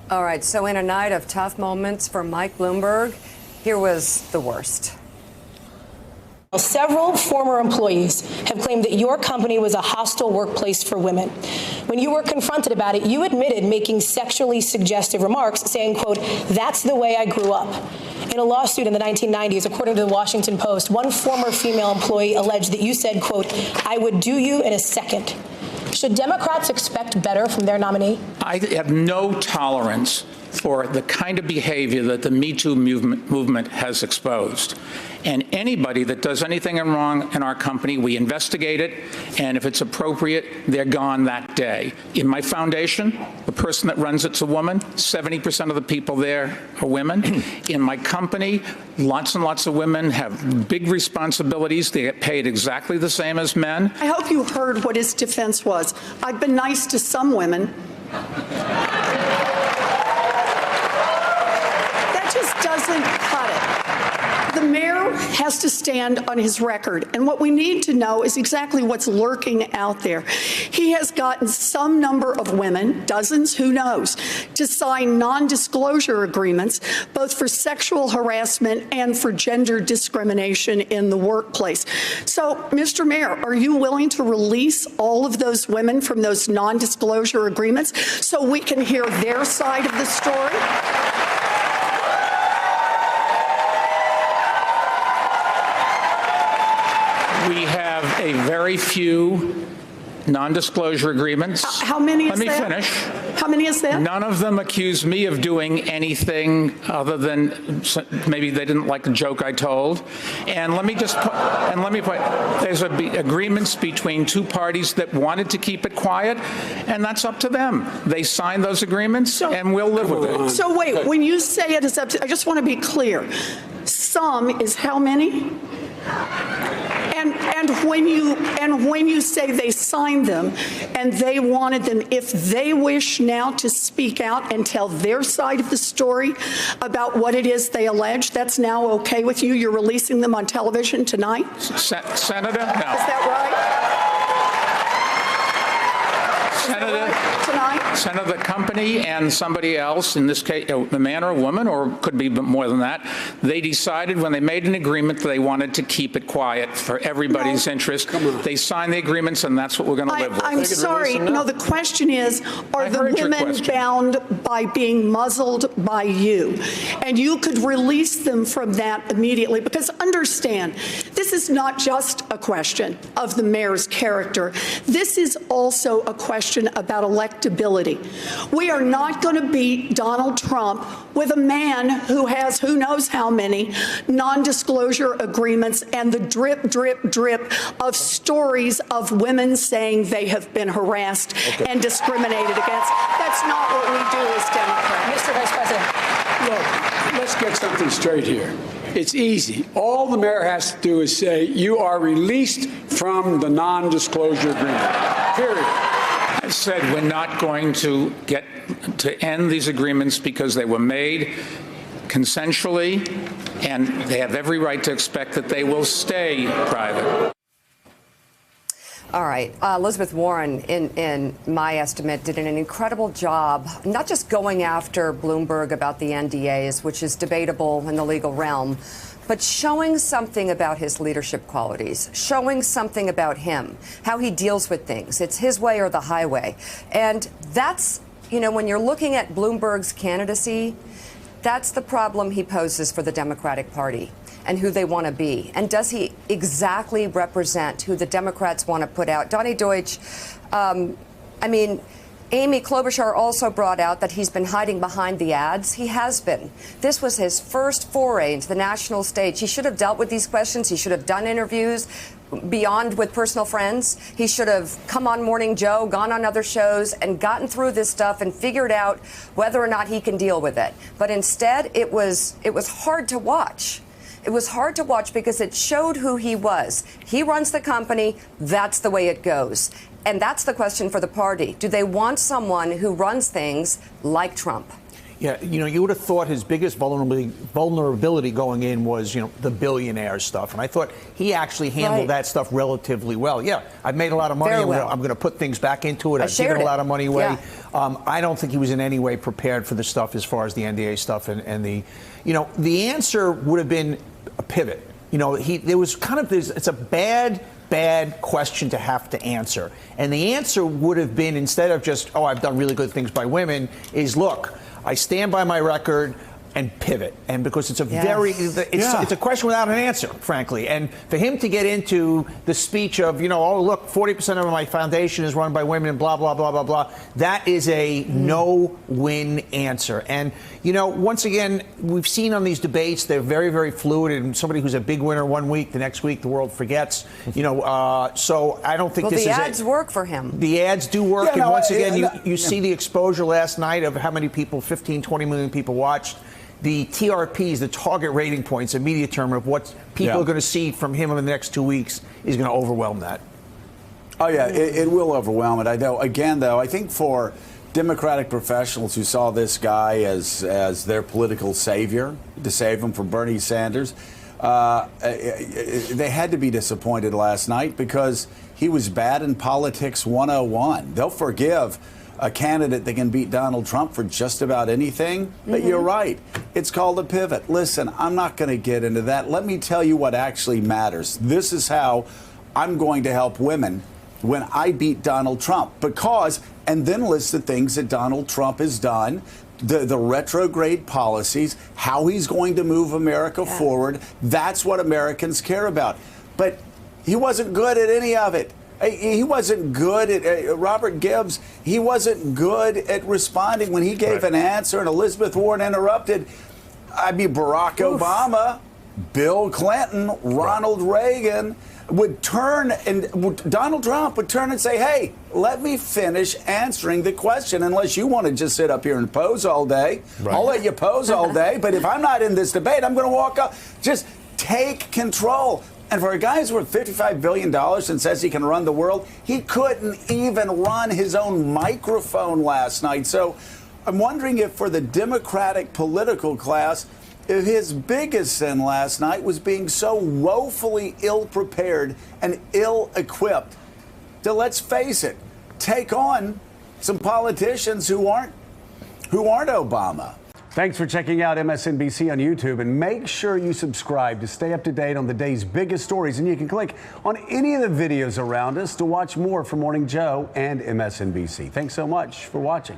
All right, so in a night of tough moments for Mike Bloomberg, here was the worst. Several former employees have claimed that your company was a hostile workplace for women. When you were confronted about it, you admitted making sexually suggestive remarks, saying, quote, "That's the way I grew up." In a lawsuit in the 1990s, according to the Washington Post, one former female employee alleged that you said, quote, "I would do you in a second." Should Democrats expect better from their nominee? I have no tolerance for the kind of behavior that the Me Too movement has exposed. And anybody that does anything wrong in our company, we investigate it, and if it's appropriate, they're gone that day. In my foundation, the person that runs it's a woman. 70% of the people there are women. In my company, lots and lots of women have big responsibilities. They get paid exactly the same as men. I hope you heard what his defense was. I've been nice to some women. That just doesn't cut it. The mayor has to stand on his record, and what we need to know is exactly what's lurking out there. He has gotten some number of women, dozens, who knows, to sign non-disclosure agreements, both for sexual harassment and for gender discrimination in the workplace. So, Mr. Mayor, are you willing to release all of those women from those non-disclosure agreements so we can hear their side of the story? We have a very few non-disclosure agreements. How many is Let me that? finish. How many is that? None of them accuse me of doing anything other than maybe they didn't like the joke I told. And let me just put, there's agreements between two parties that wanted to keep it quiet, and that's up to them. They signed those agreements, and we'll live with it. So wait, when you say it is up to, I just want to be clear. Some is how many? And when you say they signed them and they wanted them, if they wish now to speak out and tell their side of the story about what it is they allege, that's now okay with you? You're releasing them on television tonight? Senator? No. Is that right? Senator, the company and somebody else, in this case, a man or a woman, or could be more than that, they decided when they made an agreement that they wanted to keep it quiet for everybody's interest. They signed the agreements, and that's what we're going to live with. I'm sorry. No, the question is, are the women bound by being muzzled by you? And you could release them from that immediately, because understand, this is not just a question of the mayor's character. This is also a question about electability. We are not going to beat Donald Trump with a man who has who knows how many non-disclosure agreements and the drip, drip, drip of stories of women saying they have been harassed and discriminated against. That's not what we do as Democrats. Mr. Vice President. Look, let's get something straight here. It's easy. All the mayor has to do is say, you are released from the non-disclosure agreement, period. I said we're not going to get to end these agreements because they were made consensually, and they have every right to expect that they will stay private. All right. Elizabeth Warren, in my estimate, did an incredible job, not just going after Bloomberg about the NDAs, which is debatable in the legal realm, but showing something about his leadership qualities, showing something about him, how he deals with things. It's his way or the highway. And that's, you know, when you're looking at Bloomberg's candidacy, that's the problem he poses for the Democratic Party and who they want to be. And does he exactly represent who the Democrats want to put out? Donny Deutsch, Amy Klobuchar also brought out that he's been hiding behind the ads. He has been. This was his first foray into the national stage. He should have dealt with these questions. He should have done interviews beyond with personal friends. He should have come on Morning Joe, gone on other shows, and gotten through this stuff and figured out whether or not he can deal with it. But instead, it was hard to watch. It was hard to watch because it showed who he was. He runs the company. That's the way it goes. And that's the question for the party. Do they want someone who runs things like Trump? Yeah, you would have thought his biggest vulnerability going in was, the billionaire stuff. And I thought he actually handled that stuff relatively well. Yeah, I've made a lot of money. Very well. I'm going to put things back into it. I've shared given a it. lot of money away. Yeah. I don't think he was in any way prepared for the stuff as far as the NDA stuff and the answer would have been a pivot. There was kind of this, it's a bad question to have to answer. And the answer would have been, instead of just, I've done really good things by women, is look, I stand by my record and pivot. And because it's it's a question without an answer, frankly. And for him to get into the speech of, look, 40% of my foundation is run by women and blah, blah, blah, blah, blah, that is a no-win answer. And, once again, we've seen on these debates, they're very, very fluid. And somebody who's a big winner one week, the next week the world forgets. So I don't think this is the ads work for him. The ads do work. And once again, you see the exposure last night of how many people, 15, 20 million people watched. The TRPs, the target rating points, a media term of what people are going to see from him in the next 2 weeks is going to overwhelm that. Oh, yeah, it will overwhelm it. I know. Again, though, I think for Democratic professionals who saw this guy as their political savior, to save him from Bernie Sanders, they had to be disappointed last night because he was bad in politics 101. They'll forgive a candidate that can beat Donald Trump for just about anything. But you're right. It's called a pivot. Listen, I'm not going to get into that. Let me tell you what actually matters. This is how I'm going to help women when I beat Donald Trump. Because, and then list the things that Donald Trump has done, the retrograde policies, how he's going to move America forward. That's what Americans care about. But he wasn't good at any of it. He wasn't good at Robert Gibbs. He wasn't good at responding when he gave an answer and Elizabeth Warren interrupted. I mean, Barack Obama, Bill Clinton, Ronald Reagan would turn, and Donald Trump would turn and say, hey, let me finish answering the question. Unless you want to just sit up here and pose all day, I'll let you pose all day. But if I'm not in this debate, I'm going to walk up. Just take control. And for a guy who's worth $55 billion and says he can run the world, he couldn't even run his own microphone last night. So I'm wondering if for the Democratic political class, if his biggest sin last night was being so woefully ill-prepared and ill-equipped to, let's face it, take on some politicians who aren't Obama. Thanks for checking out MSNBC on YouTube, and make sure you subscribe to stay up to date on the day's biggest stories. And you can click on any of the videos around us to watch more from Morning Joe and MSNBC. Thanks so much for watching.